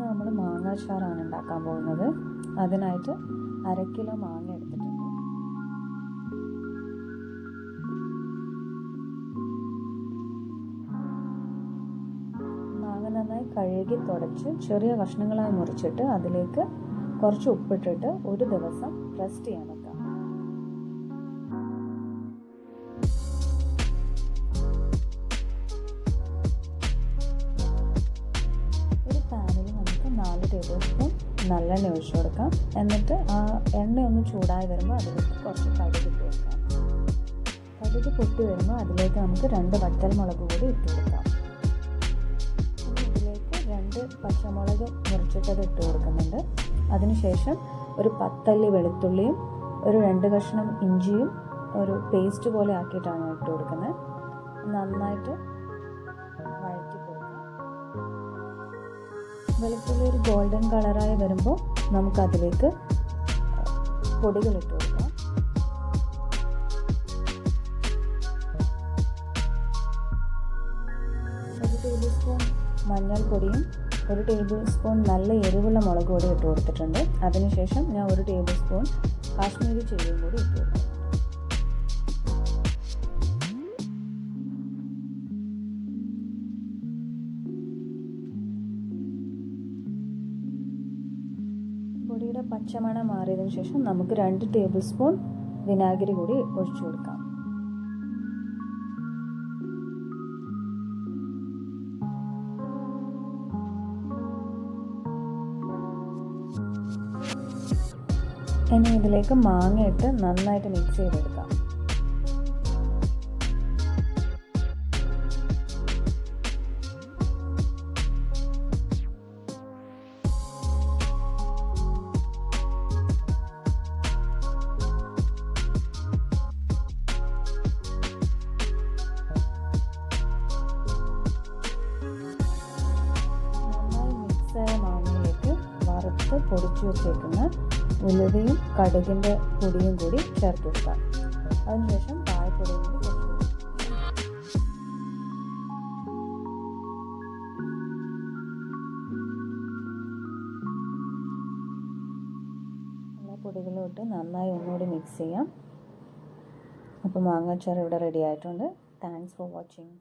ഇന്ന് നമ്മൾ മാങ്ങാച്ചാറാണ് ഉണ്ടാക്കാൻ പോകുന്നത്. അതിനായിട്ട് 1/2 കിലോ മാങ്ങ എടുത്തിട്ടുണ്ട്. മാങ്ങ നന്നായി കഴുകി തുടച്ച് ചെറിയ കഷ്ണങ്ങളായി മുറിച്ചിട്ട് അതിലേക്ക് കുറച്ച് ഉപ്പിട്ടിട്ട് ഒരു ദിവസം റെസ്റ്റ് ചെയ്യാൻ വെക്കാം. ഒരു പാനിൽ നമുക്ക് 4 ടേബിൾ സ്പൂൺ നല്ലെണ്ണ ഒഴിച്ചു കൊടുക്കാം. എന്നിട്ട് ആ എണ്ണ ഒന്ന് ചൂടായി വരുമ്പോൾ അതിലേക്ക് കുറച്ച് കടുക് ഇട്ട് കൊടുക്കാം. കടുക് പൊട്ടി വരുമ്പോൾ അതിലേക്ക് നമുക്ക് 2 വറ്റൽമുളക് കൂടി ഇട്ട് കൊടുക്കാം. ഇതിലേക്ക് 2 പച്ചമുളക് മുറിച്ചിട്ടത് ഇട്ട് കൊടുക്കുന്നുണ്ട്. അതിനുശേഷം ഒരു 10 അല്ലി വെളുത്തുള്ളിയും ഒരു 2 കഷ്ണം ഇഞ്ചിയും ഒരു പേസ്റ്റ് പോലെ ആക്കിയിട്ടാണ് ഇട്ട് കൊടുക്കുന്നത്. നന്നായിട്ട് വഴറ്റി കൊടുക്കാം. വെളുത്തുള്ളി ഒരു ഗോൾഡൻ കളറായി വരുമ്പോൾ നമുക്കതിലേക്ക് പൊടികൾ ഇട്ട് കൊടുക്കാം. ഒരു ടേബിൾ സ്പൂൺ മഞ്ഞൾപ്പൊടിയും ഒരു ടേബിൾ സ്പൂൺ നല്ല എരിവുള്ള മുളക് പൊടി ഇട്ട് കൊടുത്തിട്ടുണ്ട്. അതിനുശേഷം ഞാൻ ഒരു ടേബിൾ സ്പൂൺ കാശ്മീരി ചില്ലിയും കൂടി ഇട്ട് കൊടുക്കും. പൊടിയുടെ പച്ചമണം മാറിയതിനു ശേഷം നമുക്ക് 2 ടേബിൾ സ്പൂൺ വിനാഗിരി കൂടി ഒഴിച്ചു കൊടുക്കാം. ഇനി ഇതിലേക്ക് മാങ്ങ ഇട്ട് നന്നായിട്ട് മിക്സ് ചെയ്തെടുക്കാം. നന്നായി മിക്സായ മാങ്ങയിലേക്ക് വറുത്ത് പൊടിച്ചു വെച്ചേക്കുന്ന ഉലുവയും കടുകിൻ്റെ പൊടിയും കൂടി ചേർത്ത് വെക്കാം. അതിനുശേഷം പായപ്പൊടിയും കൂടി എല്ലാ പൊടികളും ഇട്ട് നന്നായി ഒന്നുകൂടി മിക്സ് ചെയ്യാം. അപ്പോൾ മാങ്ങാച്ചാർ ഇവിടെ റെഡി ആയിട്ടുണ്ട്. Thanks for watching.